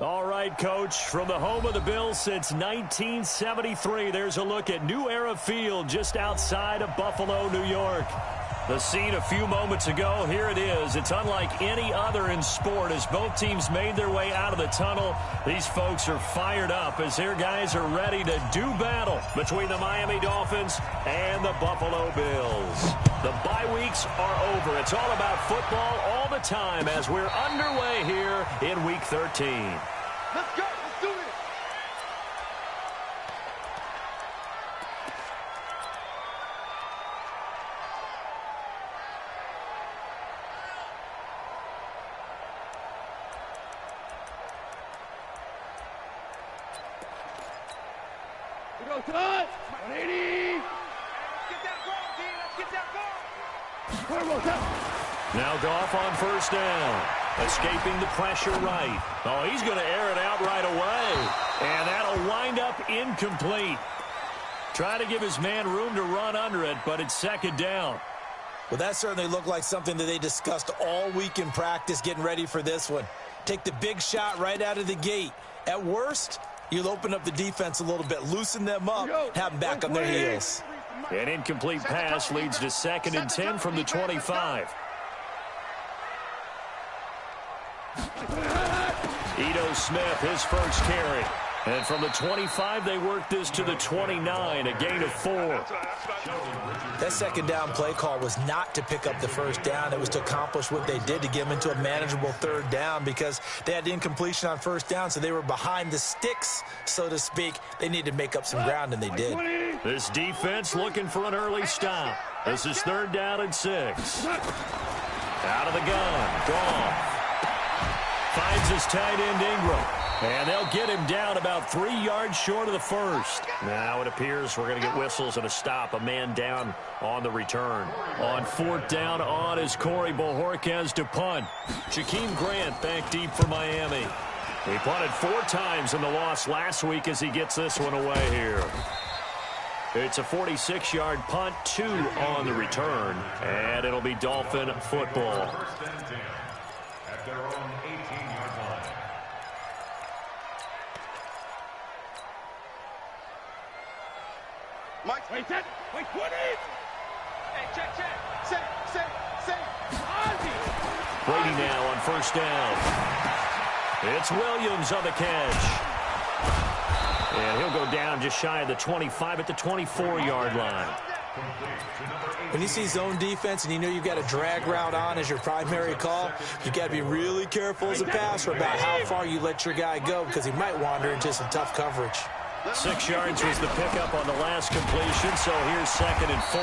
All right, Coach, from the home of the Bills since 1973, there's a look at New Era Field just outside of Buffalo, New York. The scene a few moments ago, here it is. It's unlike any other in sport as both teams made their way out of the tunnel. These folks are fired up as their guys are ready to do battle between the Miami Dolphins and the Buffalo Bills. The bye weeks are over. It's all about football all the time as we're underway here in Week 13. Let's go. Let's do it. We go, Todd. 180. Let's get that goal, D. Let's get that goal. Now Goff on first down. Escaping the pressure right. Oh, he's going to air it out right away. And that'll wind up incomplete. Trying to give his man room to run under it, but it's second down. Well, that certainly looked like something that they discussed all week in practice getting ready for this one. Take the big shot right out of the gate. At worst, you'll open up the defense a little bit, loosen them up, have them back on their heels. An incomplete pass leads to 2nd and 10 from the 25. Ito Smith, his first carry. And from the 25, they work this to the 29, a gain of 4. That second down play call was not to pick up the first down. It was to accomplish what they did to get them into a manageable third down because they had incompletion on first down, so they were behind the sticks, so to speak. They needed to make up some ground, and they did. This defense looking for an early stop. This is 3rd down and 6. Out of the gun, Goff. Finds his tight end Ingram. And they'll get him down about 3 yards short of the first. Now it appears we're going to get whistles and a stop. A man down on the return. On 4th down on is Corey Bojorquez to punt. Jakeem Grant back deep for Miami. He punted 4 times in the loss last week as he gets this one away here. It's a 46-yard punt, 2 on the return. And it'll be Dolphin football. At their own 18-yard line. Mike, wait, 10, wait, 20. Hey, check. Say. Brady now on first down. It's Williams on the catch. And he'll go down just shy of the 25 at the 24-yard line. When you see zone defense and you know you've got a drag route on as your primary call, you've got to be really careful as a passer about how far you let your guy go because he might wander into some tough coverage. 6 yards was the pickup on the last completion, so here's 2nd and 4.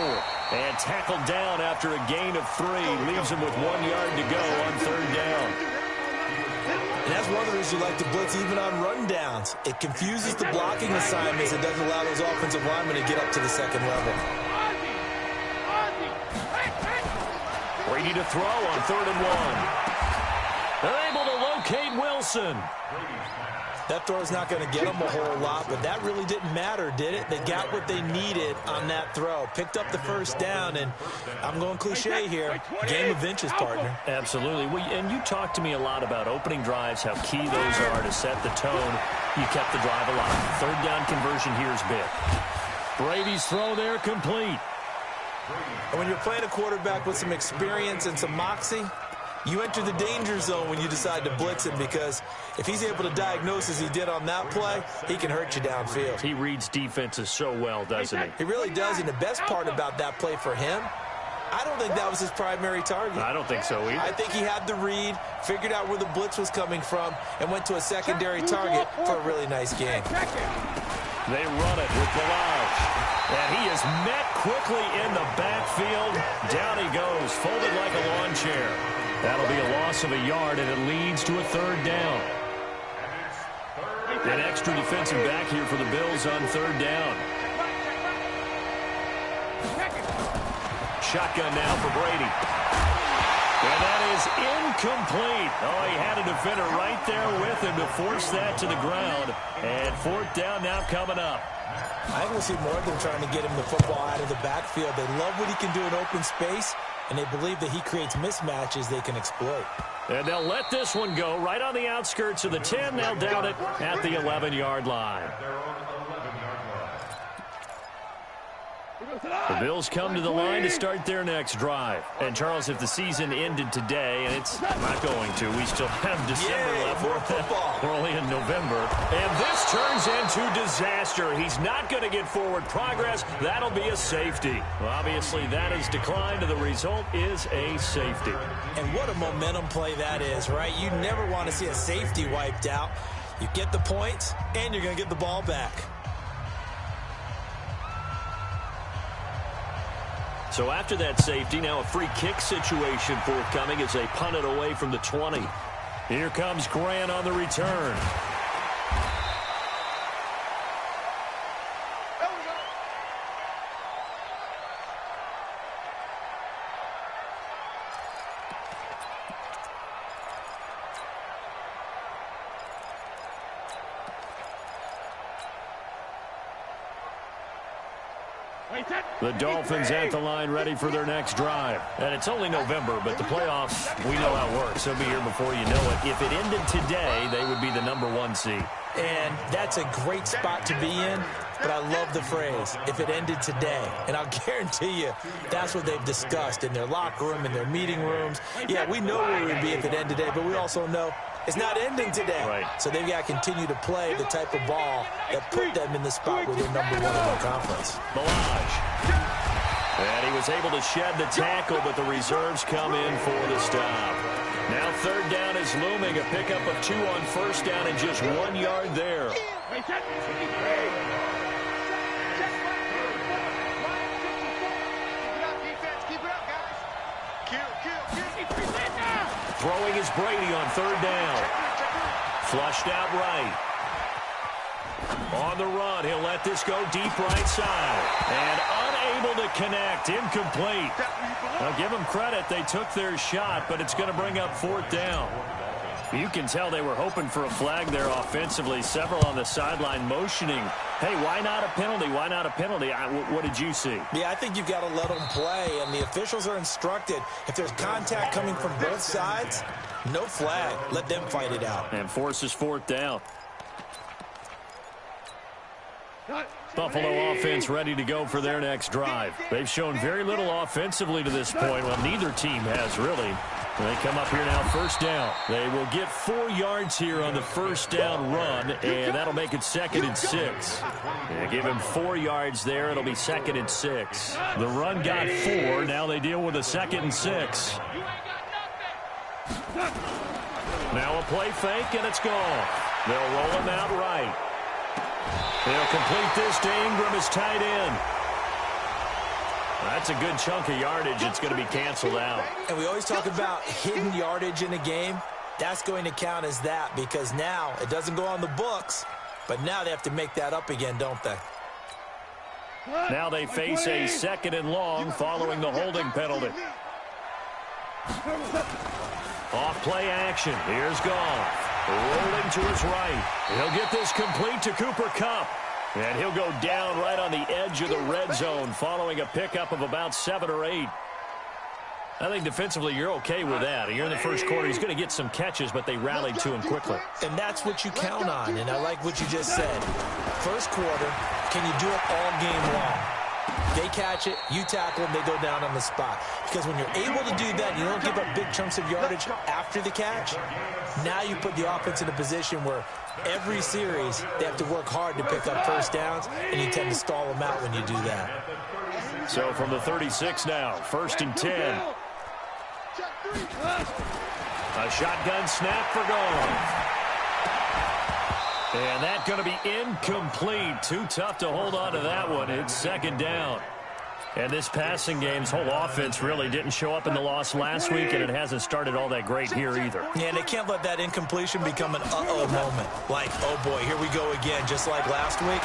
And tackled down after a gain of 3. Leaves him with 1 yard to go on 3rd down. And that's one of the reasons you like to blitz even on rundowns. It confuses the blocking assignments. It doesn't allow those offensive linemen to get up to the second level. Brady to throw on 3rd and 1. They're able to locate Wilson. That throw's not going to get them a whole lot, but that really didn't matter, did it? They got what they needed on that throw. Picked up the first down, and I'm going cliche here. Game of inches, partner. Absolutely. And you talked to me a lot about opening drives, how key those are to set the tone. You kept the drive alive. 3rd down conversion here is big. Brady's throw there complete. And when you're playing a quarterback with some experience and some moxie, you enter the danger zone when you decide to blitz him because if he's able to diagnose as he did on that play, he can hurt you downfield. He reads defenses so well, doesn't he? He really does, and the best part about that play for him, I don't think that was his primary target. I don't think so either. I think he had the read, figured out where the blitz was coming from, and went to a secondary target for a really nice game. They run it with Balaj. And he is met quickly in the backfield. Down he goes, folded like a lawn chair. That'll be a loss of a yard, and it leads to a 3rd down. An extra defensive back here for the Bills on 3rd down. Shotgun now for Brady. And that is incomplete. Oh, he had a defender right there with him to force that to the ground. And 4th down now coming up. I think we'll see more of them trying to get him the football out of the backfield. They love what he can do in open space. and they believe that he creates mismatches they can exploit. And they'll let this one go right on the outskirts of the 10. They'll down it at the 11-yard line. The Bills come to the line to start their next drive. And, Charles, if the season ended today, and it's not going to, we still have December left. We're only in November. And this turns into disaster. He's not going to get forward progress. That'll be a safety. Well, obviously, that has declined, and the result is a safety. And what a momentum play that is, right? You never want to see a safety wiped out. You get the points, and you're going to get the ball back. So after that safety, now a free kick situation forthcoming as they punt it away from the 20. Here comes Grant on the return. The Dolphins at the line ready for their next drive. And it's only November, but the playoffs, we know how it works. They'll be here before you know it. If it ended today, they would be the #1 seed. And that's a great spot to be in, but I love the phrase, if it ended today. And I'll guarantee you that's what they've discussed in their locker room, in their meeting rooms. Yeah, we know where we would be if it ended today, but we also know it's not ending today. Right. So they've got to continue to play the type of ball that put them in the spot where they're #1 in the conference. Milage. And he was able to shed the tackle, but the reserves come in for the stop. Now third down is looming. A pickup of 2 on first down and just 1 yard there. Throwing is Brady on third down. Flushed out right. On the run, he'll let this go deep right side. And unable to connect, incomplete. I'll give them credit, they took their shot, but it's going to bring up fourth down. You can tell they were hoping for a flag there offensively. Several on the sideline motioning. Hey, why not a penalty? Why not a penalty? What did you see? Yeah, I think you've got to let them play, and the officials are instructed. If there's contact coming from both sides, no flag. Let them fight it out. And forces fourth down. Buffalo offense ready to go for their next drive. They've shown very little offensively to this point. Well, neither team has really. They come up here now, first down. They will get 4 yards here on the first down run, and that'll make it 2nd and 6. Yeah, give him 4 yards there. It'll be 2nd and 6. The run got 4. Now they deal with a 2nd and 6. Now a play fake, and it's gone. They'll roll him out right. They'll complete this to Ingram as tight end. That's a good chunk of yardage. It's going to be canceled out. And we always talk about hidden yardage in a game. That's going to count as that because now it doesn't go on the books, but now they have to make that up again, don't they? Now they face a 2nd and long following the holding penalty. Off play action. Here's Goff. Rolling to his right. He'll get this complete to Cooper Kupp. And he'll go down right on the edge of the red zone following a pickup of about 7 or 8. I think defensively you're okay with that. You're in the first quarter. He's going to get some catches, but they rallied to him quickly. And that's what you count on, and I like what you just said. First quarter, can you do it all game long? They catch it, you tackle them, they go down on the spot. Because when you're able to do that, you don't give up big chunks of yardage after the catch. Now you put the offense in a position where every series they have to work hard to pick up first downs, and you tend to stall them out when you do that. So from the 36 now, 1st and 10. A shotgun snap for Goff. And that's going to be incomplete. Too tough to hold on to that one. It's 2nd down. And this passing game's whole offense really didn't show up in the loss last week, and it hasn't started all that great here either. Yeah, and they can't let that incompletion become an uh-oh moment. Like, oh boy, here we go again, just like last week.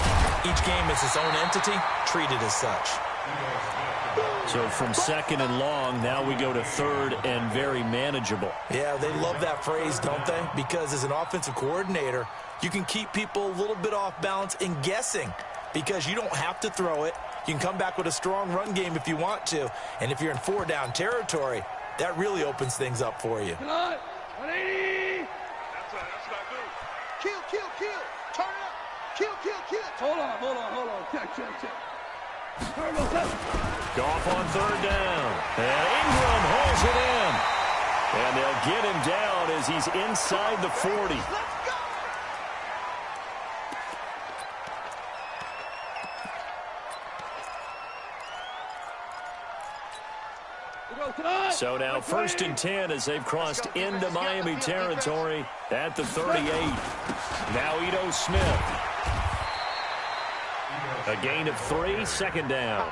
Each game is its own entity, treated as such. So from 2nd and long, now we go to 3rd and very manageable. Yeah, they love that phrase, don't they? Because as an offensive coordinator, you can keep people a little bit off balance and guessing. because you don't have to throw it. You can come back with a strong run game if you want to. And if you're in 4-down territory, that really opens things up for you. 180. That's not good. Kill. Turn it up. Kill. Hold on. Check. Turn those up. Goff on 3rd down. And Ingram holds it in. And they'll get him down as he's inside the 40. So now 1st and 10 as they've crossed into Miami territory at the 38. Now Ito Smith. A gain of 3, 2nd down.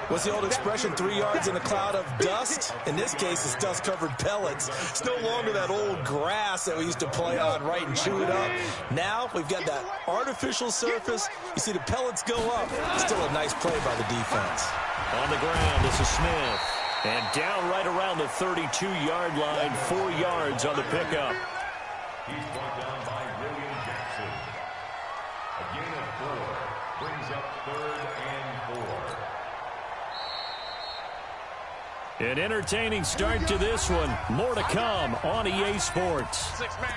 What's the old expression, 3 yards in a cloud of dust? In this case, it's dust-covered pellets. It's no longer that old grass that we used to play on, right, and chew it up. Now we've got that artificial surface. You see the pellets go up. Still a nice play by the defense. On the ground, this is Smith. And down right around the 32-yard line, 4 yards on the pickup. He's brought down by William Jackson. A gain of 4 brings up 3rd and 4. An entertaining start to this one. More to come on EA Sports. 6-man.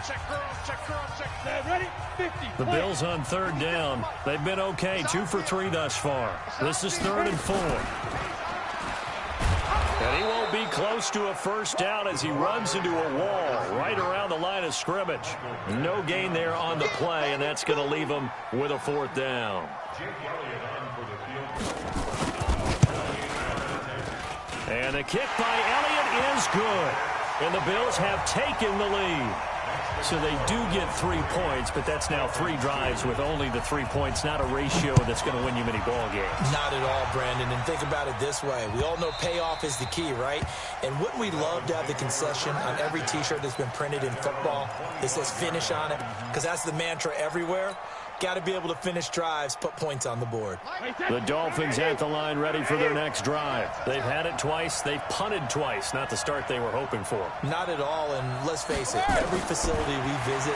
Check girls. Ready? 50. The Bills on 3rd down. They've been okay, 2 for 3 thus far. This is 3rd and 4. And he won't be close to a 1st down as he runs into a wall right around the line of scrimmage. No gain there on the play, and that's going to leave him with a 4th down. And the kick by Elliott is good. And the Bills have taken the lead. So they do get 3 points, but that's now 3 drives with only the 3 points, not a ratio that's going to win you many ball games. Not at all, Brandon. And think about it this way. We all know payoff is the key, right? And wouldn't we love to have the concession on every T-shirt that's been printed in football that says finish on it? Because that's the mantra everywhere. Got to be able to finish drives, put points on the board. The Dolphins at the line ready for their next drive. They've had it twice. They've punted twice. Not the start they were hoping for. Not at all, and let's face it, every facility we visit,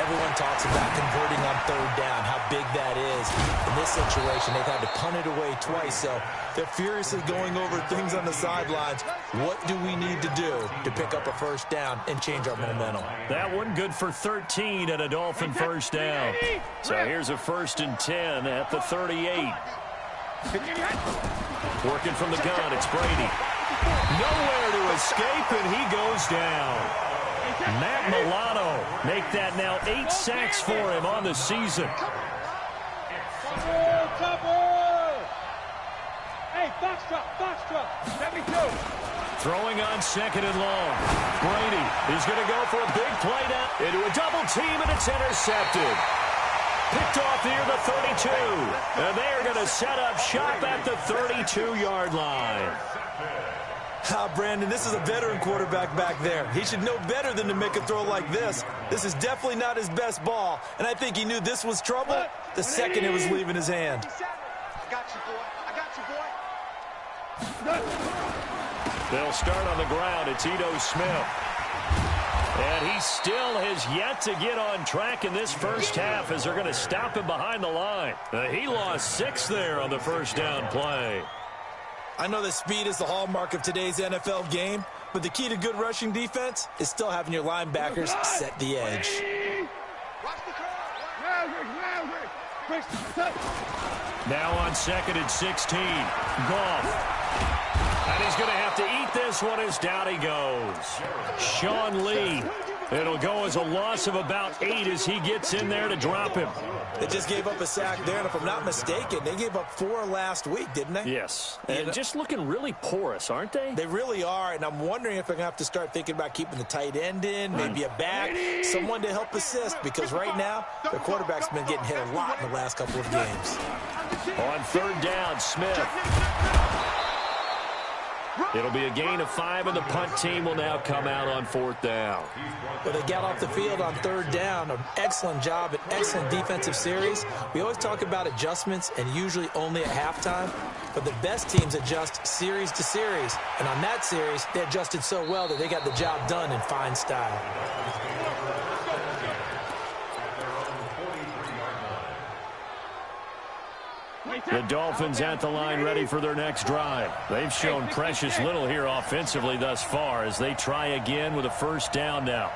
everyone talks about converting on 3rd down, how big that is. In this situation, they've had to punt it away twice, so they're furiously going over things on the sidelines. What do we need to do to pick up a 1st down and change our momentum? That one good for 13 and a Dolphin 1st down. So here's a 1st and 10 at the 38. Working from the gun, it's Brady. Nowhere to escape, and he goes down. Matt Milano make that now 8 sacks for him on the season. Hey, box drop. Let me go. Throwing on 2nd and long. Brady is going to go for a big play down into a double team, and it's intercepted. Picked off near the 32. And they are going to set up shop at the 32-yard line. Brandon, this is a veteran quarterback back there. He should know better than to make a throw like this. This is definitely not his best ball, and I think he knew this was trouble the second it was leaving his hand. I got you, boy. They'll start on the ground. It's Ito Smith. And he still has yet to get on track in this 1st half as they're going to stop him behind the line. He lost 6 there on the 1st down play. I know that speed is the hallmark of today's NFL game, but the key to good rushing defense is still having your linebackers set the edge. Now on 2nd and 16. Goff. And he's going to have to eat this one as down he goes. Sean Lee. It'll go as a loss of about 8 as he gets in there to drop him. They just gave up a sack there, and if I'm not mistaken, they gave up 4 last week, didn't they? Yes. And just looking really porous, aren't they? They really are, and I'm wondering if they're going to have to start thinking about keeping the tight end in, maybe a back, someone to help assist, because right now, their quarterback's been getting hit a lot in the last couple of games. On 3rd down, Smith. It'll be a gain of 5, and the punt team will now come out on 4th down. Well, they got off the field on 3rd down. An excellent job, an excellent defensive series. We always talk about adjustments, and usually only at halftime. But the best teams adjust series to series. And on that series, they adjusted so well that they got the job done in fine style. The Dolphins at the line ready for their next drive. They've shown precious little here offensively thus far as they try again with a first down now.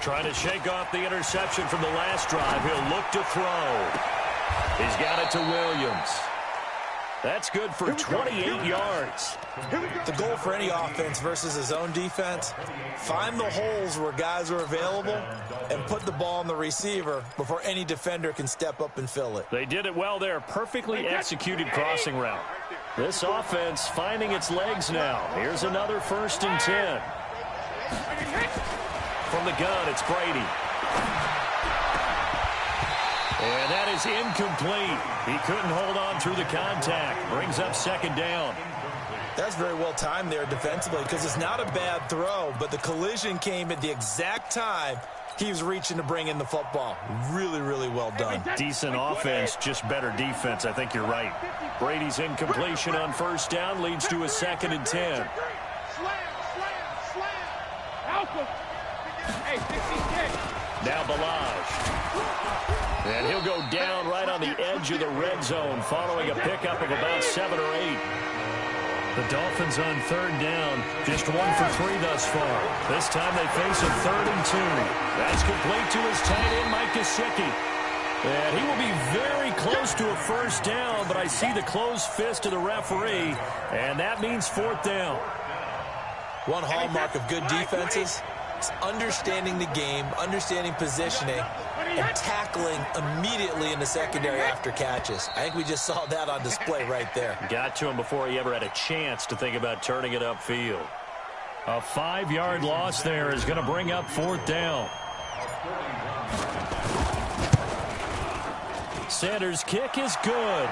Trying to shake off the interception from the last drive. He'll look to throw. He's got it to Williams. That's good for 28 yards. The goal for any offense versus his own defense, find the holes where guys are available and put the ball on the receiver before any defender can step up and fill it. They did it well there. Perfectly executed crossing route. This offense finding its legs now. Here's another 1st and 10. From the gun, it's Brady. And that is incomplete. He couldn't hold on through the contact. Brings up 2nd down. That's very well timed there defensively because it's not a bad throw, but the collision came at the exact time he was reaching to bring in the football. Really, really well done. Decent offense, just better defense. I think you're right. Brady's incompletion on 1st down leads to a 2nd and 10. Now Balaj. And he'll go down right on the edge of the red zone following a pickup of about 7 or 8. The Dolphins on 3rd down, just 1 for 3 thus far. This time they face a 3rd and 2. That's complete to his tight end, Mike Gesicki. And he will be very close to a 1st down, but I see the closed fist of the referee, and that means 4th down. One hallmark of good defenses is understanding the game, understanding positioning, and tackling immediately in the secondary after catches. I think we just saw that on display right there. Got to him before he ever had a chance to think about turning it upfield. A 5-yard loss there is going to bring up 4th down. Sanders' kick is good.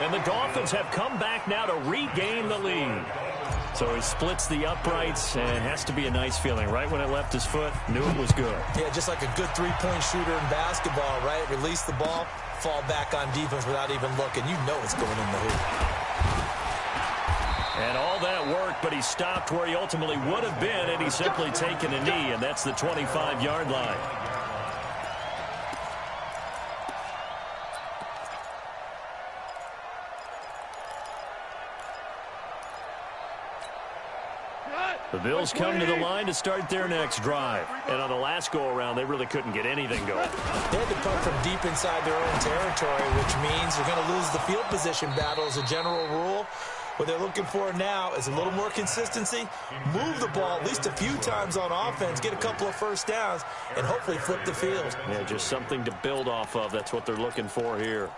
And the Dolphins have come back now to regain the lead. So he splits the uprights, and has to be a nice feeling. Right when it left his foot, knew it was good. Yeah, just like a good 3-point shooter in basketball, right? Release the ball, fall back on defense without even looking. You know it's going in the hoop. And all that worked, but he stopped where he ultimately would have been, and he's simply taken a knee, and that's the 25-yard line. The Bills come to the line to start their next drive. And on the last go-around, they really couldn't get anything going. They had to punt from deep inside their own territory, which means they're going to lose the field position battle as a general rule. What they're looking for now is a little more consistency, move the ball at least a few times on offense, get a couple of 1st downs, and hopefully flip the field. Yeah, just something to build off of. That's what they're looking for here.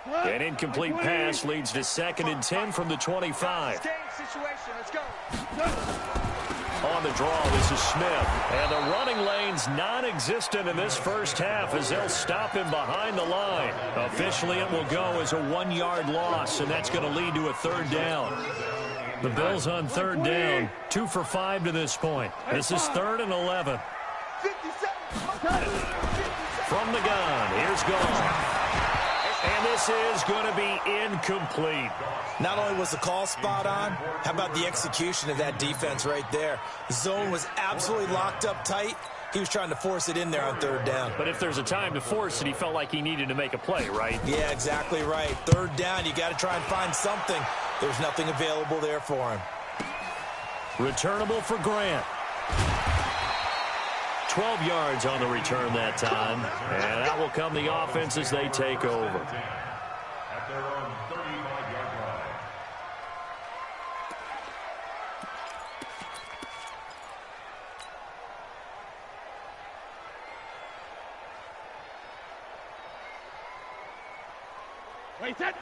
An incomplete pass leads to 2nd and 10 from the 25. Let's go. On the draw, this is Smith. And the running lane's non-existent in this first half as they'll stop him behind the line. Officially, it will go as a 1-yard loss, and that's going to lead to a 3rd down. The Bills on 3rd down, 2 for 5 to this point. This is 3rd and 11. From the gun, here's Goff. And this is going to be incomplete. Not only was the call spot on, how about the execution of that defense right there? The zone was absolutely locked up tight. He was trying to force it in there on 3rd down. But if there's a time to force it, he felt like he needed to make a play, right? Yeah, exactly right. 3rd down, you got to try and find something. There's nothing available there for him. Returnable for Grant. 12 yards on the return that time. And that will come the offense as they take over. At their own 35-yard line.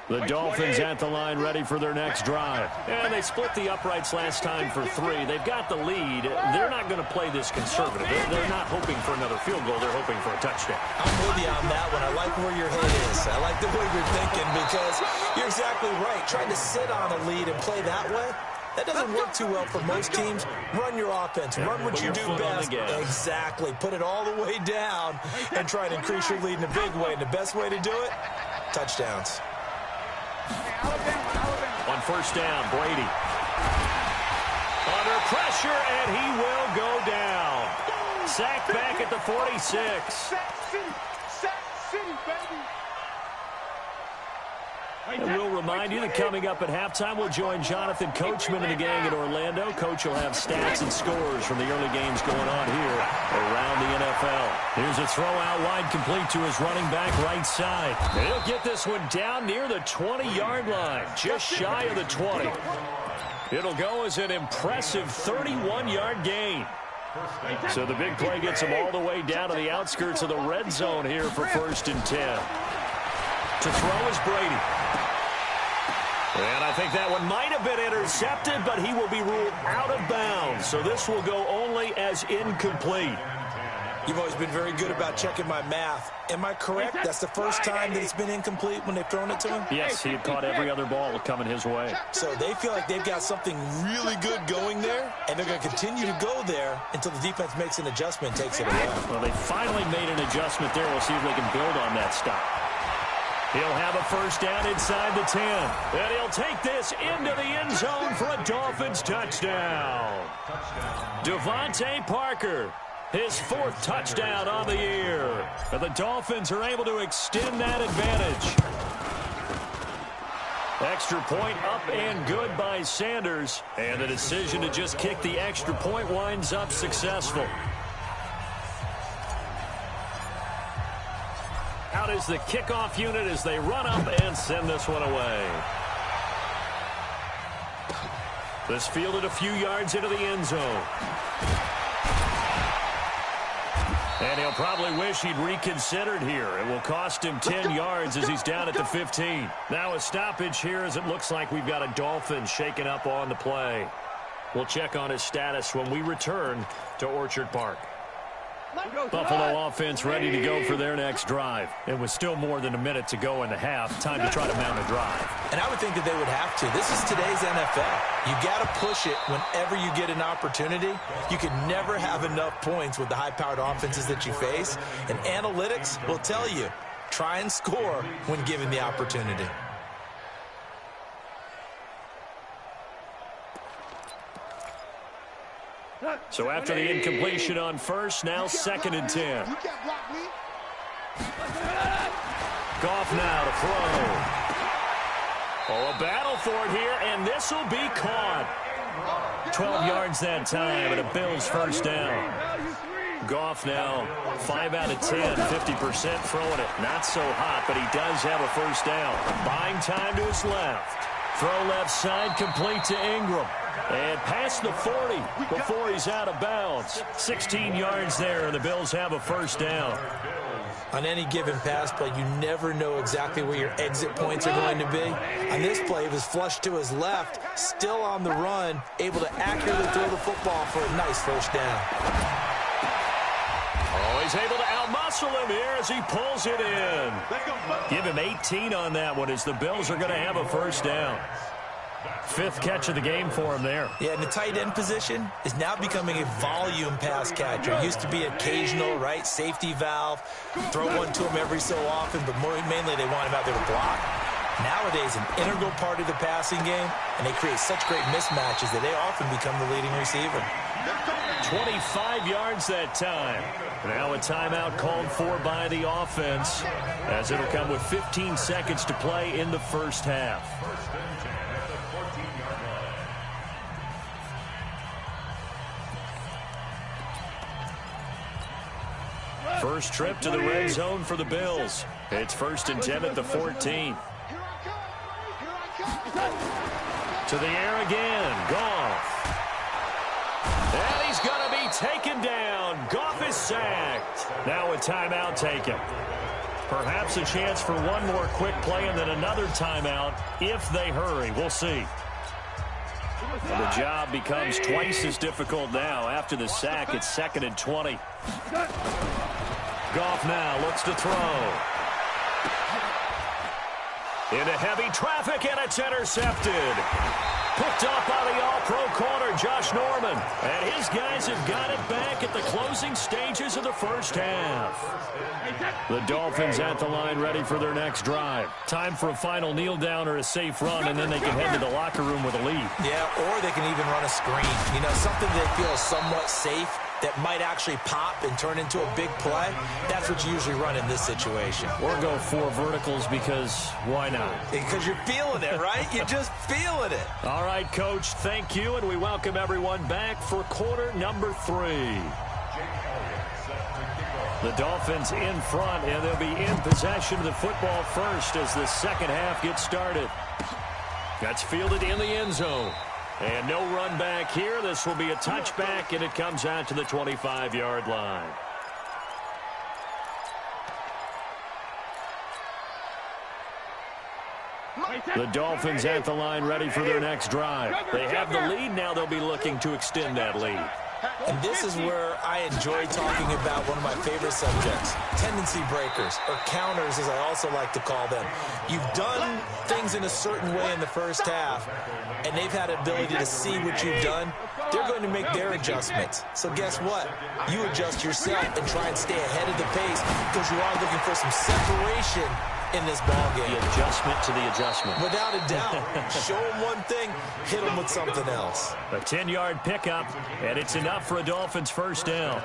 The Dolphins at the line ready for their next drive. And they split the uprights last time for 3. They've got the lead. They're not going to play this conservative. They're not hoping for another field goal. They're hoping for a touchdown. I'm with you on that one. I like where your head is. I like the way you're thinking because you're exactly right. Trying to sit on a lead and play that way, that doesn't work too well for most teams. Run your offense. Run what you do best. Exactly. Put it all the way down and try to increase your lead in a big way. And the best way to do it, touchdowns. On first down. Brady. Under pressure, and he will go down. Sacked back at the 46. Sack City, baby. And we'll remind you that coming up at halftime, we'll join Jonathan Coachman and the gang in Orlando. Coach will have stats and scores from the early games going on here around the NFL. Here's a throw out wide, complete to his running back right side. And he'll get this one down near the 20-yard line, just shy of the 20. It'll go as an impressive 31-yard gain. So the big play gets him all the way down to the outskirts of the red zone here for 1st and 10. To throw is Brady. And I think that one might have been intercepted, but he will be ruled out of bounds. So this will go only as incomplete. You've always been very good about checking my math. Am I correct? That's the first time that it's been incomplete when they've thrown it to him? Yes, he had caught every other ball coming his way. So they feel like they've got something really good going there, and they're going to continue to go there until the defense makes an adjustment and takes it away. Well, they finally made an adjustment there. We'll see if they can build on that stop. He'll have a first down inside the 10. And he'll take this into the end zone for a Dolphins touchdown. Devontae Parker, his 4th touchdown on the year. And the Dolphins are able to extend that advantage. Extra point up and good by Sanders. And the decision to just kick the extra point winds up successful. Out is the kickoff unit as they run up and send this one away. This fielded a few yards into the end zone. And he'll probably wish he'd reconsidered here. It will cost him 10 yards as he's down at the 15. Now a stoppage here as it looks like we've got a Dolphin shaken up on the play. We'll check on his status when we return to Orchard Park. Buffalo offense ready to go for their next drive. It was still more than a minute to go in the half. Time to try to mount a drive. And I would think that they would have to. This is today's NFL. You got to push it whenever you get an opportunity. You can never have enough points with the high-powered offenses that you face. And analytics will tell you, try and score when given the opportunity. So after the incompletion on first, now 2nd and 10. Goff now to throw. Oh, a battle for it here, and this will be caught. 12 yards that time, and a Bills first down. Goff now 5 out of 10, 50% throwing it. Not so hot, but he does have a first down. Buying time to his left. Throw left side, complete to Ingram. And past the 40 before he's out of bounds. 16 yards there, and the Bills have a first down. On any given pass play, you never know exactly where your exit points are going to be. On this play, it was flushed to his left, still on the run, able to accurately throw the football for a nice first down. Oh, he's able to outmuscle him here as he pulls it in. Give him 18 on that one as the Bills are going to have a first down. 5th catch of the game for him there. Yeah, and the tight end position is now becoming a volume pass catcher. It used to be occasional, right? Safety valve. Throw one to him every so often, but mainly they want him out there to block. Nowadays, an integral part of the passing game, and they create such great mismatches that they often become the leading receiver. 25 yards that time. Now a timeout called for by the offense, as it'll come with 15 seconds to play in the first half. First trip to the red zone for the Bills. It's 1st and 10 at the 14. To the air again. Goff. And he's going to be taken down. Goff is sacked. Now a timeout taken. Perhaps a chance for one more quick play and then another timeout if they hurry. We'll see. And the job becomes twice as difficult now. After the sack, it's 2nd and 20. Goff now looks to throw. Into heavy traffic, and it's intercepted. Pick Picked off by the all-pro corner, Josh Norman. And his guys have got it back at the closing stages of the first half. The Dolphins at the line ready for their next drive. Time for a final kneel down or a safe run, and then they can head to the locker room with a lead. Yeah, or they can even run a screen. You know, something they feel is somewhat safe that might actually pop and turn into a big play. That's what you usually run in this situation. Or go 4 verticals because why not? Because you're feeling it, right? You're just feeling it. All right, Coach, thank you, and we welcome everyone back for quarter number 3. The Dolphins in front, and they'll be in possession of the football first as the second half gets started. That's fielded in the end zone. And no run back here. This will be a touchback, and it comes out to the 25-yard line. The Dolphins at the line ready for their next drive. They have the lead now. They'll be looking to extend that lead. And this is where I enjoy talking about one of my favorite subjects, tendency breakers, or counters as I also like to call them. You've done things in a certain way in the first half, and they've had an ability to see what you've done. They're going to make their adjustments. So guess what? You adjust yourself and try and stay ahead of the pace because you are looking for some separation in this ball game. The adjustment to the adjustment. Without a doubt. Show them one thing, hit them with something else. A 10-yard pickup, and it's enough for a Dolphins first down.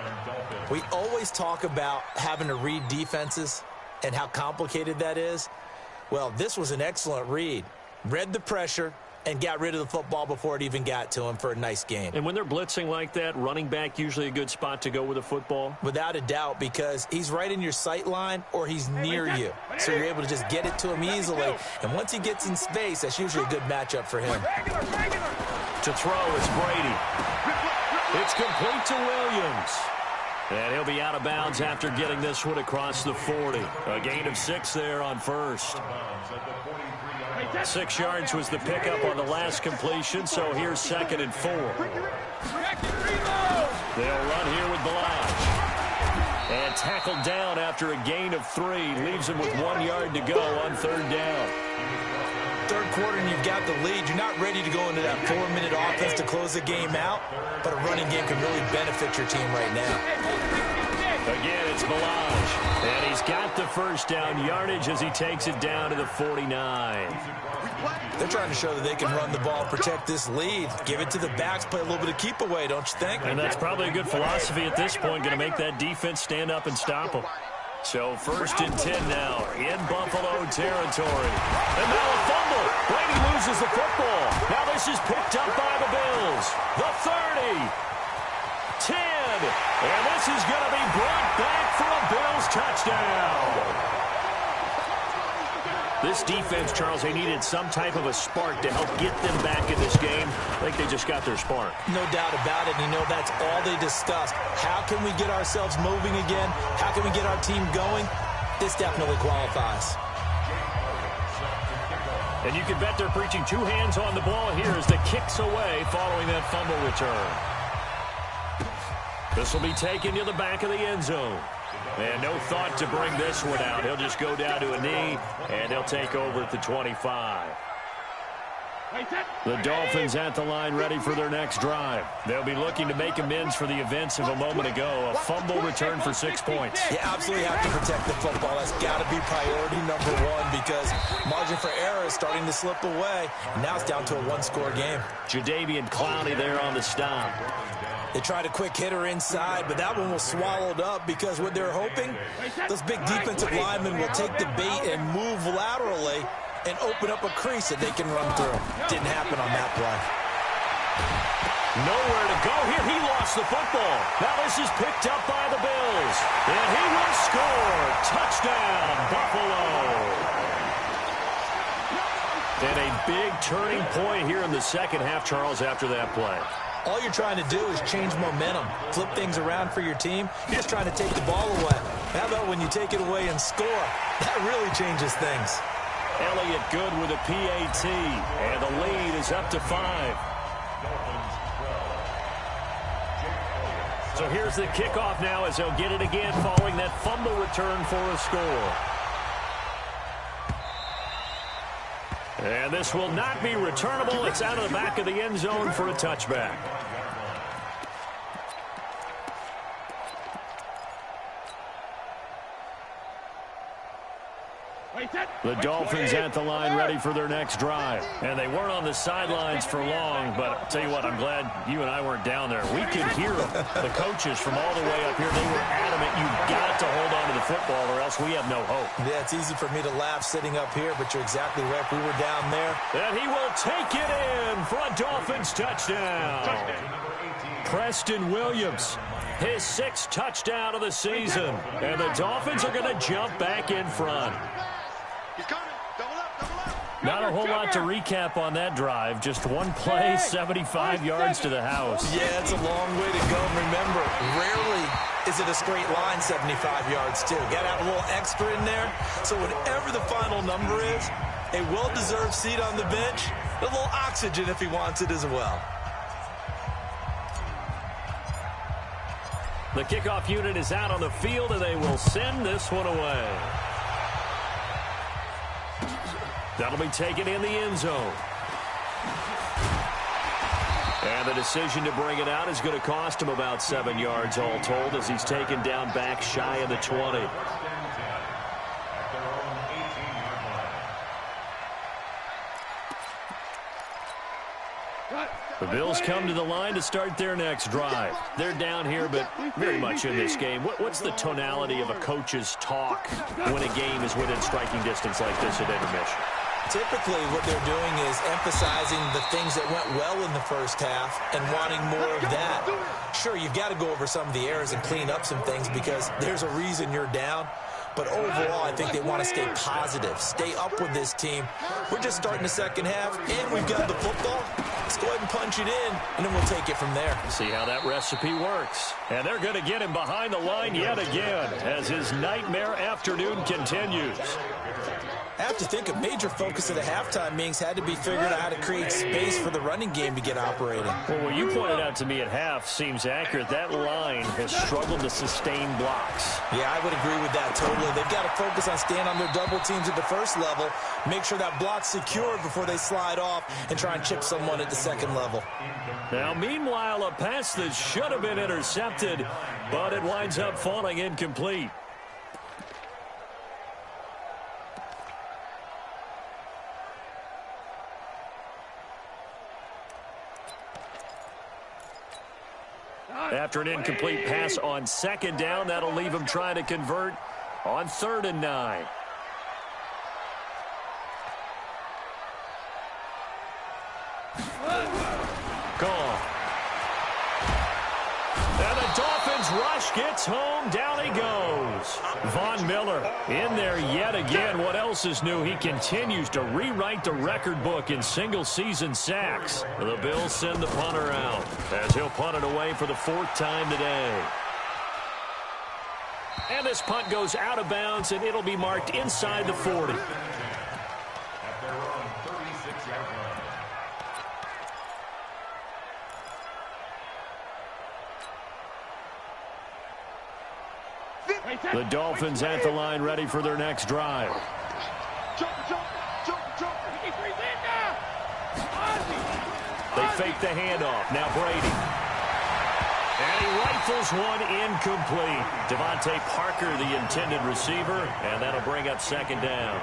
We always talk about having to read defenses and how complicated that is. Well, this was an excellent read. Read the pressure and got rid of the football before it even got to him for a nice game. And when they're blitzing like that, running back usually a good spot to go with the football? Without a doubt, because he's right in your sight line or he's near you. So you're able to just get it to him easily. And once he gets in space, that's usually a good matchup for him. To throw, it's Brady. It's complete to Williams. And he'll be out of bounds after getting this one across the 40. A gain of 6 there on first. 6 yards was the pickup on the last completion, so here's 2nd and 4. They'll run here with Balaj. And tackled down after a gain of 3. Leaves him with 1 yard to go on 3rd down. Third quarter and you've got the lead. You're not ready to go into that 4-minute offense to close the game out, but a running game can really benefit your team right now. Again, it's Balaj. And he's got the first down yardage as he takes it down to the 49. They're trying to show that they can run the ball, protect this lead, give it to the backs, play a little bit of keep away, don't you think? And that's probably a good philosophy at this point, going to make that defense stand up and stop them. So 1st and 10 now in Buffalo territory. And now a fumble. Brady loses the football. Now this is picked up by the Bills. The 30. 10. And this is going to be brought back for a Bills touchdown. This defense, Charles, they needed some type of a spark to help get them back in this game. I think they just got their spark. No doubt about it. You know, that's all they discussed. How can we get ourselves moving again? How can we get our team going? This definitely qualifies. And you can bet they're preaching 2 hands on the ball here as the kick's away following that fumble return. This will be taken to the back of the end zone. And no thought to bring this one out. He'll just go down to a knee, and they'll take over at the 25. The Dolphins at the line ready for their next drive. They'll be looking to make amends for the events of a moment ago. A fumble return for 6 points. You absolutely have to protect the football. That's got to be priority number 1 because margin for error is starting to slip away. Now it's down to a 1-score game. Jadeveon Clowney there on the stop. They tried a quick hitter inside, but that one was swallowed up because what they're hoping, those big defensive linemen will take the bait and move laterally and open up a crease that they can run through. Didn't happen on that play. Nowhere to go here. He lost the football. Now this is picked up by the Bills. And he will score. Touchdown, Buffalo. And a big turning point here in the second half, Charles, after that play. All you're trying to do is change momentum, flip things around for your team. You're just trying to take the ball away. How about when you take it away and score? That really changes things. Elliott good with a PAT, and the lead is up to 5. So here's the kickoff now as they'll get it again following that fumble return for a score. And this will not be returnable. It's out of the back of the end zone for a touchback. The Dolphins at the line ready for their next drive. And they weren't on the sidelines for long, but I'll tell you what, I'm glad you and I weren't down there. We could hear them. The coaches from all the way up here, they were adamant, you've got to hold on to the football or else we have no hope. Yeah, it's easy for me to laugh sitting up here, but you're exactly right. We were down there. And he will take it in for a Dolphins touchdown. Preston Williams, his 6th touchdown of the season. And the Dolphins are going to jump back in front. Not a whole lot to recap on that drive. Just one play, 75 yards to the house. Yeah, it's a long way to go. Remember, rarely is it a straight line 75 yards, too. Got to have a little extra in there. So whatever the final number is, a well-deserved seat on the bench, a little oxygen if he wants it as well. The kickoff unit is out on the field, and they will send this one away. That'll be taken in the end zone. And the decision to bring it out is going to cost him about 7 yards all told as he's taken down back shy of the 20. The Bills come to the line to start their next drive. They're down here, but very much in this game. What's the tonality of a coach's talk when a game is within striking distance like this at intermission? Typically, what they're doing is emphasizing the things that went well in the first half and wanting more of that. Sure, you've got to go over some of the errors and clean up some things because there's a reason you're down. But overall, I think they want to stay positive, stay up with this team. We're just starting the second half, and we've got the football. Let's go ahead and punch it in, and then we'll take it from there. See how that recipe works. And they're going to get him behind the line yet again as his nightmare afternoon continues. I have to think a major focus of the halftime meetings had to be figuring out how to create space for the running game to get operating. Well, what you pointed out to me at half seems accurate. That line has struggled to sustain blocks. Yeah, I would agree with that totally. They've got to focus on staying on their double teams at the first level, make sure that block's secured before they slide off and try and chip someone at the second level. Now, meanwhile, a pass that should have been intercepted, but it winds up falling incomplete. After an incomplete pass on second down, that'll leave him trying to convert on 3rd and 9. Gone. And the Dolphins rush gets home. Down he goes. Von Miller in there yet again. What else is new? He continues to rewrite the record book in single-season sacks. The Bills send the punter out as he'll punt it away for the 4th time today. And this punt goes out of bounds, and it'll be marked inside the 40. At their own 36-yard line. The Dolphins at the line ready for their next drive. They fake the handoff. Now Brady. And he rifles one incomplete. Devontae Parker, the intended receiver, and that'll bring up 2nd down.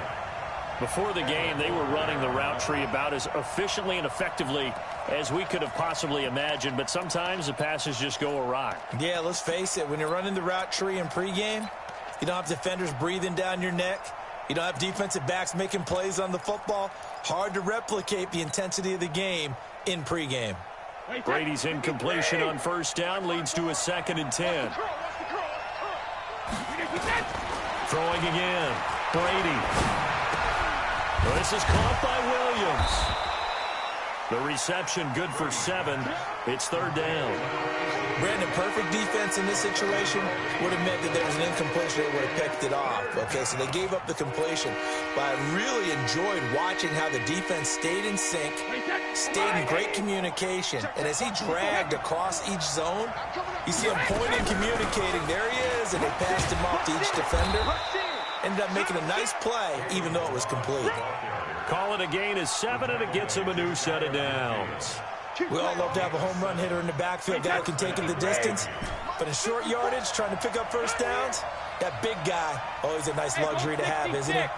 Before the game, they were running the route tree about as efficiently and effectively as we could have possibly imagined, but sometimes the passes just go awry. Yeah, let's face it. When you're running the route tree in pregame, you don't have defenders breathing down your neck. You don't have defensive backs making plays on the football. Hard to replicate the intensity of the game in pregame. Brady's incompletion on 1st down leads to a 2nd and 10. Throwing again. Brady. This is caught by Williams. The reception good for 7. It's 3rd down. Brandon, perfect defense in this situation would have meant that there was an incompletion that would have picked it off. Okay, so they gave up the completion. But I really enjoyed watching how the defense stayed in sync, stayed in great communication. And as he dragged across each zone, you see him pointing, communicating. There he is, and they passed him off to each defender. Ended up making a nice play, even though it was complete. Call it a gain of 7, and it gets him a new set of downs. We all love to have a home run hitter in the backfield, guy who can take it the distance. But in short yardage, trying to pick up first downs, that big guy, always a nice luxury to have, isn't it?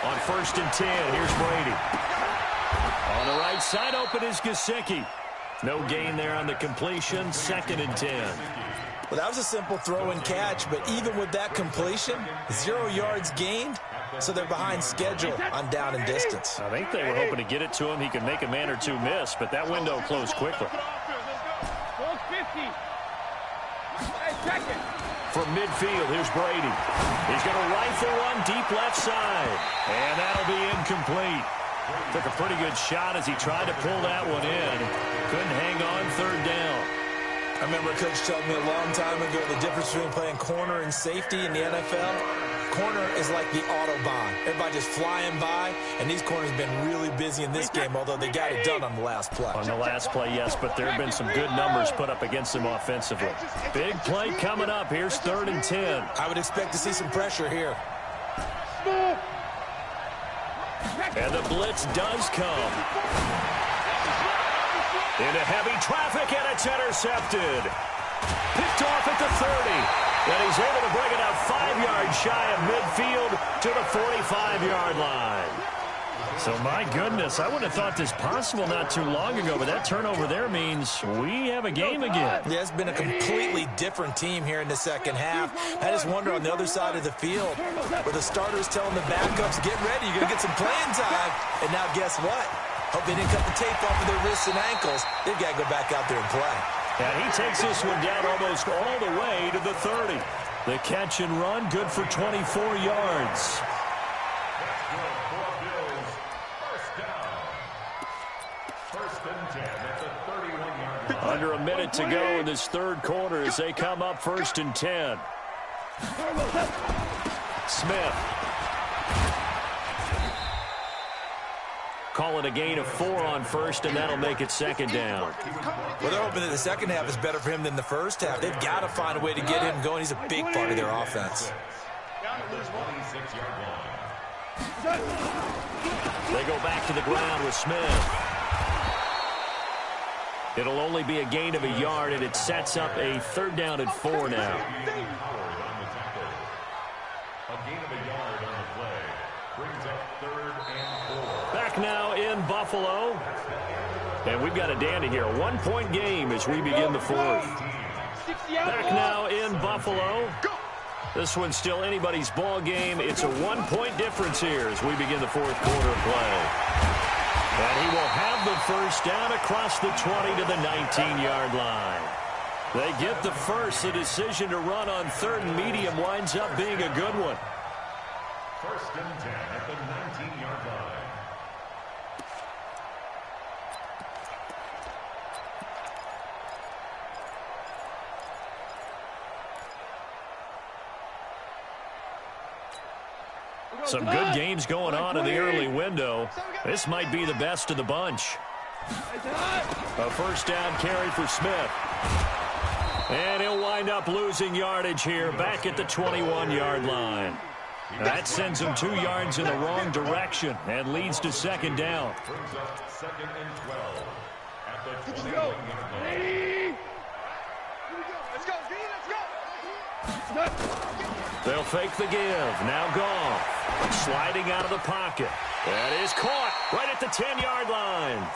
On 1st and 10, here's Brady. On the right side, open is Gesicki. No gain there on the completion, 2nd and 10. Well, that was a simple throw and catch, but even with that completion, 0 yards gained, so they're behind schedule on down and distance. I think they were hoping to get it to him. He could make a man or two miss, but that window closed quickly. From midfield, here's Brady. He's going to rifle one deep left side, and that'll be incomplete. Took a pretty good shot as he tried to pull that one in. Couldn't hang on 3rd down. I remember a coach telling me a long time ago the difference between playing corner and safety in the NFL. Corner is like the Autobahn. Everybody just flying by, and these corners have been really busy in this game, although they got it done on the last play. On the last play, yes, but there have been some good numbers put up against them offensively. Big play coming up. Here's 3rd and 10. I would expect to see some pressure here. And the blitz does come. Into heavy traffic, and it's intercepted. Picked off at the 30. And he's able to bring it out 5 yards shy of midfield to the 45-yard line. So, my goodness, I wouldn't have thought this possible not too long ago, but that turnover there means we have a game again. Yeah, it's been a completely different team here in the second half. I just wonder on the other side of the field, where the starters telling the backups, get ready, you're going to get some playing time. And now guess what? Hope they didn't cut the tape off of their wrists and ankles. They've got to go back out there and play. And he takes this one down almost all the way to the 30. The catch and run, good for 24 yards. Under a minute to go in this 3rd quarter as they come up 1st and 10. Smith. Call it a gain of 4 on 1st, and that'll make it 2nd down. Well, they're hoping that the second half is better for him than the first half. They've got to find a way to get him going. He's a big part of their offense. They go back to the ground with Smith. It'll only be a gain of a yard, and it sets up a 3rd down and 4 now. Back now in Buffalo. And we've got a dandy here. A 1-point game as we begin the 4th. Back now in Buffalo. This one's still anybody's ball game. It's a 1-point difference here as we begin the 4th quarter of play. And he will have the first down across the 20 to the 19-yard line. They get the first. The decision to run on 3rd and medium winds up being a good one. 1st and 10 at the 19-yard line. Some good games going on in the early window. This might be the best of the bunch. A 1st down carry for Smith. And he'll wind up losing yardage here back at the 21-yard line. That sends him 2 yards in the wrong direction and leads to 2nd down. Brings up 2nd and 12 at the 21-yard line. Let's go, D, let's go. They'll fake the give. Now Goff. Sliding out of the pocket. That is caught right at the 10-yard line.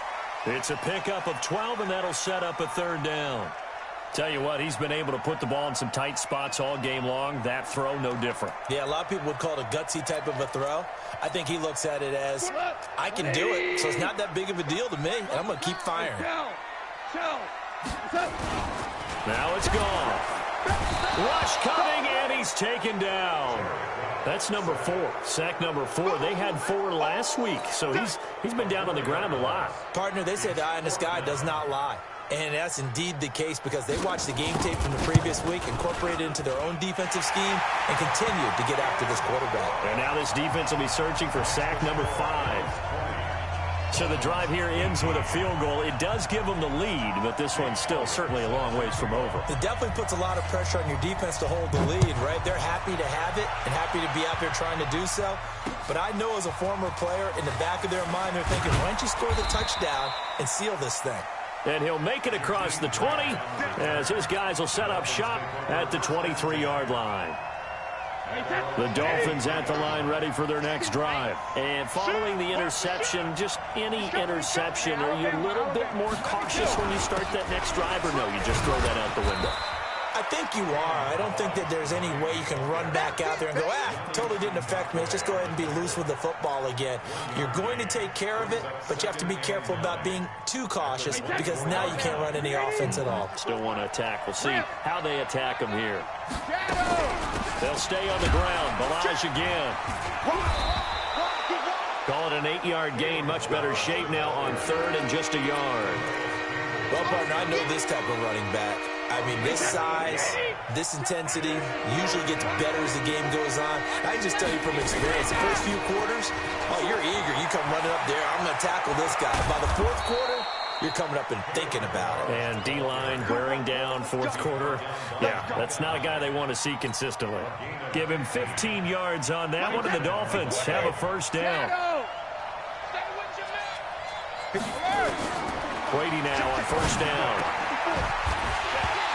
It's a pickup of 12, and that'll set up a 3rd down. Tell you what, he's been able to put the ball in some tight spots all game long. That throw, no different. Yeah, a lot of people would call it a gutsy type of a throw. I think he looks at it as, I can do it, so it's not that big of a deal to me, and I'm going to keep firing. Now it's Goff. Rush coming, and he's taken down. That's number 4. Sack number 4. They had 4 last week, so he's been down on the ground a lot. Partner, they say the eye in the sky does not lie. And that's indeed the case because they watched the game tape from the previous week, incorporated it into their own defensive scheme, and continued to get after this quarterback. And now this defense will be searching for sack number 5. So the drive here ends with a field goal. It does give them the lead, but this one's still certainly a long ways from over. It definitely puts a lot of pressure on your defense to hold the lead, right? They're happy to have it and happy to be out there trying to do so. But I know as a former player, in the back of their mind, they're thinking, why don't you score the touchdown and seal this thing? And he'll make it across the 20 as his guys will set up shop at the 23-yard line. The Dolphins at the line ready for their next drive. And following the interception, just any interception, are you a little bit more cautious when you start that next drive, or no, you just throw that out the window? I think you are. I don't think that there's any way you can run back out there and go, totally didn't affect me. Let's just go ahead and be loose with the football again. You're going to take care of it, but you have to be careful about being too cautious because now you can't run any offense at all. Still want to attack. We'll see how they attack them here. They'll stay on the ground. Balaj again. Call it an 8-yard gain. Much better shape now on third and just a yard. Well, partner, I know this type of running back. I mean, this size, this intensity usually gets better as the game goes on. I can just tell you from experience, the first few quarters, you're eager. You come running up there, I'm going to tackle this guy. By the fourth quarter, you're coming up and thinking about it. And D-line wearing down fourth quarter. Yeah, that's not a guy they want to see consistently. Give him 15 yards on that one, and the Dolphins have a first down. Brady now on first down.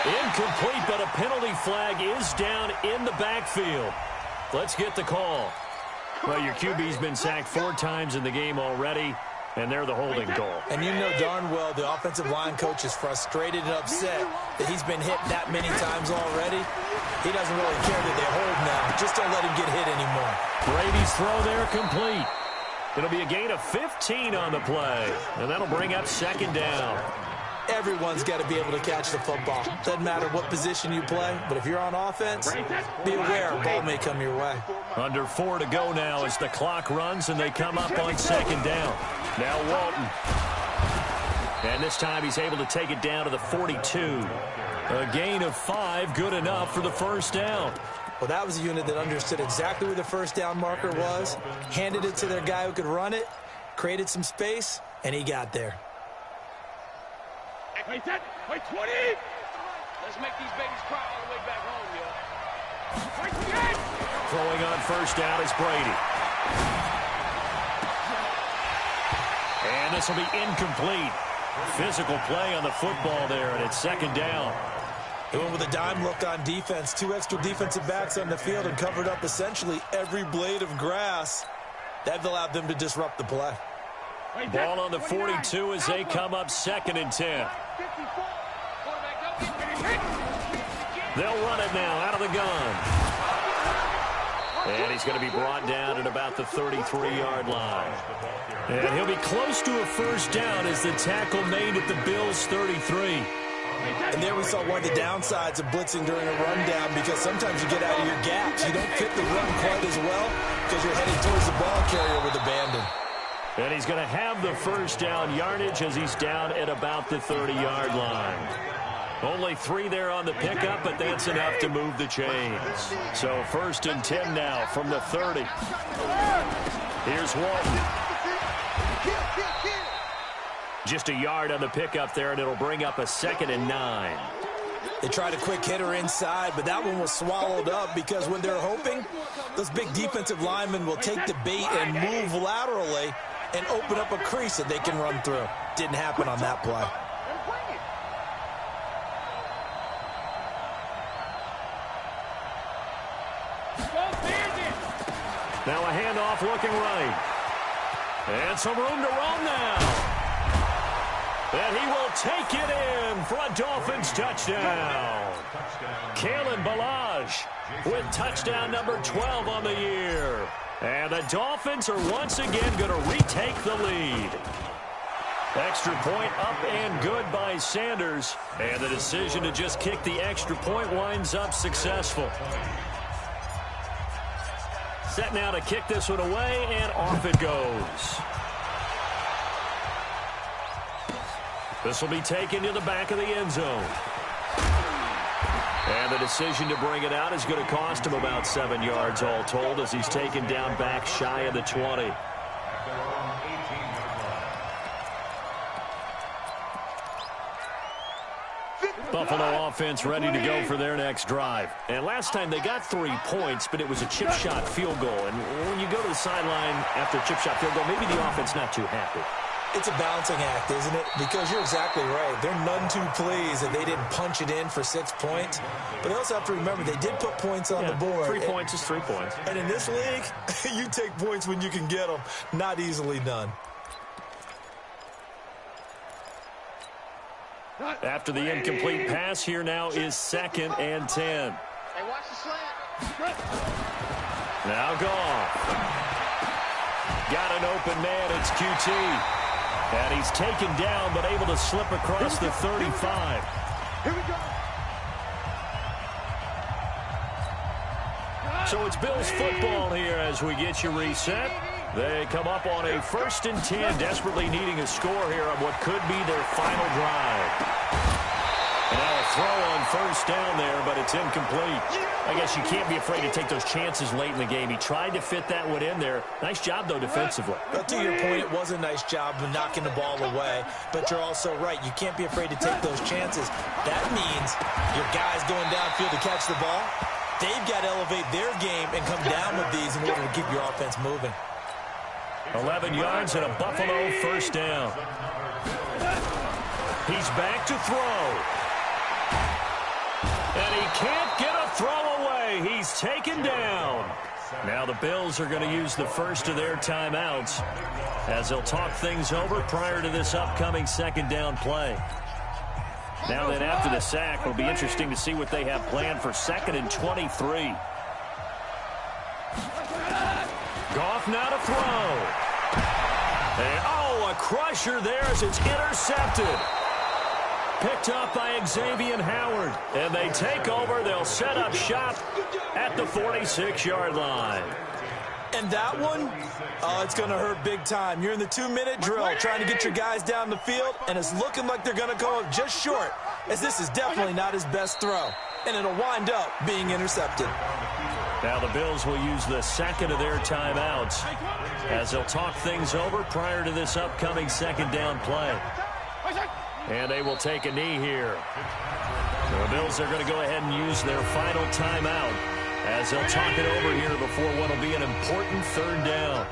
Incomplete, but a penalty flag is down in the backfield. Let's get the call. Well, your QB's been sacked 4 times in the game already, and they're the holding call. And you know darn well the offensive line coach is frustrated and upset that he's been hit that many times already. He doesn't really care that they hold now. Just don't let him get hit anymore. Brady's throw there complete. It'll be a gain of 15 on the play, and that'll bring up second down. Everyone's got to be able to catch the football. Doesn't matter what position you play, but if you're on offense, be aware a ball may come your way. Under 4 to go now as the clock runs, and they come up on second down. Now Walton. And this time he's able to take it down to the 42. A gain of 5, good enough for the first down. Well, that was a unit that understood exactly where the first down marker was, handed it to their guy who could run it, created some space, and he got there. Wait, 20! Let's make these babies cry all the way back home, yo. Wait, 28! Throwing on first down is Brady. And this will be incomplete. Physical play on the football there, and it's second down. They went with a dime look on defense. 2 extra defensive backs on the field and covered up essentially every blade of grass. That allowed them to disrupt the play. Ball on the 42 as they come up second and 10. They'll run it now out of the gun. And he's going to be brought down at about the 33-yard line. And he'll be close to a first down as the tackle made at the Bills' 33. And there we saw one of the downsides of blitzing during a rundown, because sometimes you get out of your gaps. You don't fit the run quite as well because you're heading towards the ball carrier with abandon. And he's going to have the first down yardage as he's down at about the 30-yard line. Only 3 there on the pickup, but that's enough to move the chains. So first and 10 now from the 30. Here's Walton. Just a yard on the pickup there, and it'll bring up a second and 9. They tried a quick hitter inside, but that one was swallowed up because when they're hoping, those big defensive linemen will take the bait and move laterally and open up a crease that they can run through. Didn't happen on that play. Now a handoff looking right. And some room to roam now. And he will take it in for a Dolphins touchdown. Kalen Balaj with touchdown number 12 on the year. And the Dolphins are once again going to retake the lead. Extra point up and good by Sanders. And the decision to just kick the extra point winds up successful. Set now to kick this one away, and off it goes. This will be taken to the back of the end zone. And the decision to bring it out is going to cost him about 7 yards all told as he's taken down back shy of the 20. Buffalo offense ready to go for their next drive. And last time they got 3 points, but it was a chip shot field goal. And when you go to the sideline after a chip shot field goal, maybe the offense not too happy. It's a balancing act, isn't it? Because you're exactly right. They're none too pleased that they didn't punch it in for 6 points. But they also have to remember they did put points on the board. 3 points is 3 points. And in this league, you take points when you can get them. Not easily done. After the incomplete pass, here now is 2nd and 10. Hey, watch the slant. Now Goff. Got an open man. It's QT. And he's taken down, but able to slip across the 35. Here we go. So it's Bills football here as we get you reset. They come up on a 1st and 10, desperately needing a score here on what could be their final drive. And now a throw on 1st down there, but it's incomplete. I guess you can't be afraid to take those chances late in the game. He tried to fit that one in there. Nice job, though, defensively. But to your point, it was a nice job of knocking the ball away. But you're also right. You can't be afraid to take those chances. That means your guys going downfield to catch the ball, they've got to elevate their game and come down with these in order to keep your offense moving. 11 yards and a Buffalo 1st down. He's back to throw. And he can't get a throw away. He's taken down. Now the Bills are going to use the first of their timeouts as they'll talk things over prior to this upcoming 2nd down play. Now then, after the sack, it'll be interesting to see what they have planned for 2nd and 23. Goff now to throw. And, a crusher there as it's intercepted. Picked up by Xavier Howard. And they take over. They'll set up shop at the 46-yard line. And that one, it's going to hurt big time. You're in the 2-minute drill trying to get your guys down the field, and it's looking like they're going to go up just short, as this is definitely not his best throw. And it'll wind up being intercepted. Now the Bills will use the 2nd of their timeouts as they'll talk things over prior to this upcoming 2nd down play. And they will take a knee here. The Bills are going to go ahead and use their final timeout as they'll talk it over here before what will be an important 3rd down.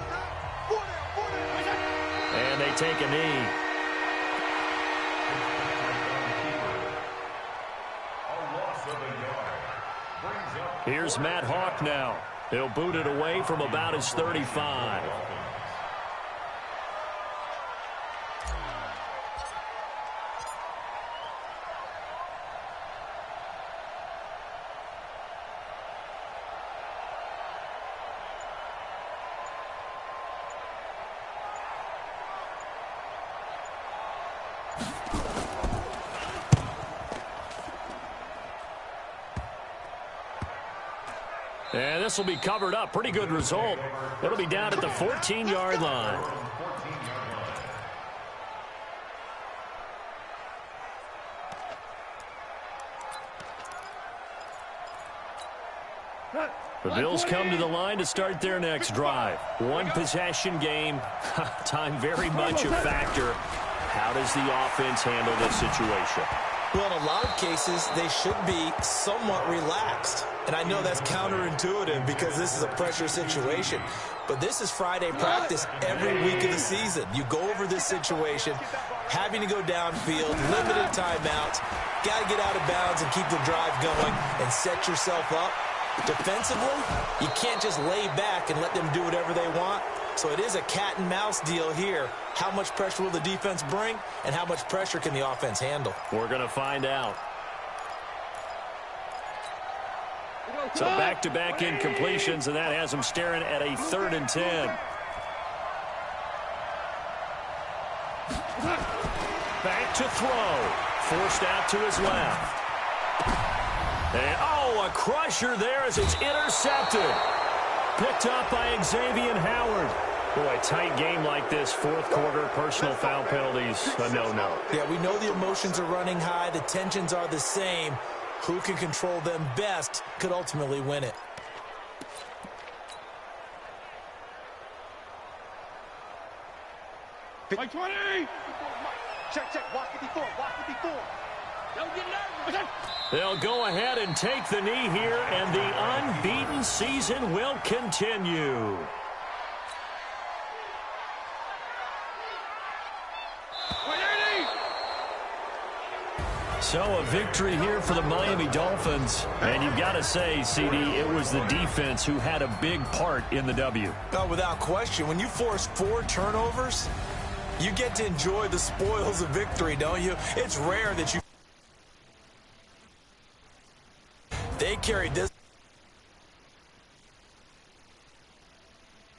And they take a knee. Here's Matt Hawk now. He'll boot it away from about his 35. And this will be covered up. Pretty good result. It'll be down at the 14-yard line. The Bills come to the line to start their next drive. One possession game. Time very much a factor. How does the offense handle this situation? Well, in a lot of cases, they should be somewhat relaxed. And I know that's counterintuitive because this is a pressure situation. But this is Friday practice every week of the season. You go over this situation, having to go downfield, limited timeouts, got to get out of bounds and keep the drive going and set yourself up. Defensively, you can't just lay back and let them do whatever they want. So it is a cat and mouse deal here. How much pressure will the defense bring, and how much pressure can the offense handle? We're going to find out. So back-to-back incompletions, and that has them staring at a 3rd and 10. Back to throw. Forced out to his left. And, a crusher there as it's intercepted. Picked up by Xavier Howard. Boy, a tight game like this, 4th quarter, personal foul penalties, a no-no. Yeah, we know the emotions are running high. The tensions are the same. Who can control them best could ultimately win it. Like 20! Check, check. Watch it before. Watch it before. Don't get nervous. They'll go ahead and take the knee here, and the unbeaten season will continue. So a victory here for the Miami Dolphins. And you've got to say, CD, it was the defense who had a big part in the W. Oh, without question. When you force 4 turnovers, you get to enjoy the spoils of victory, don't you? It's rare that you... They carried this...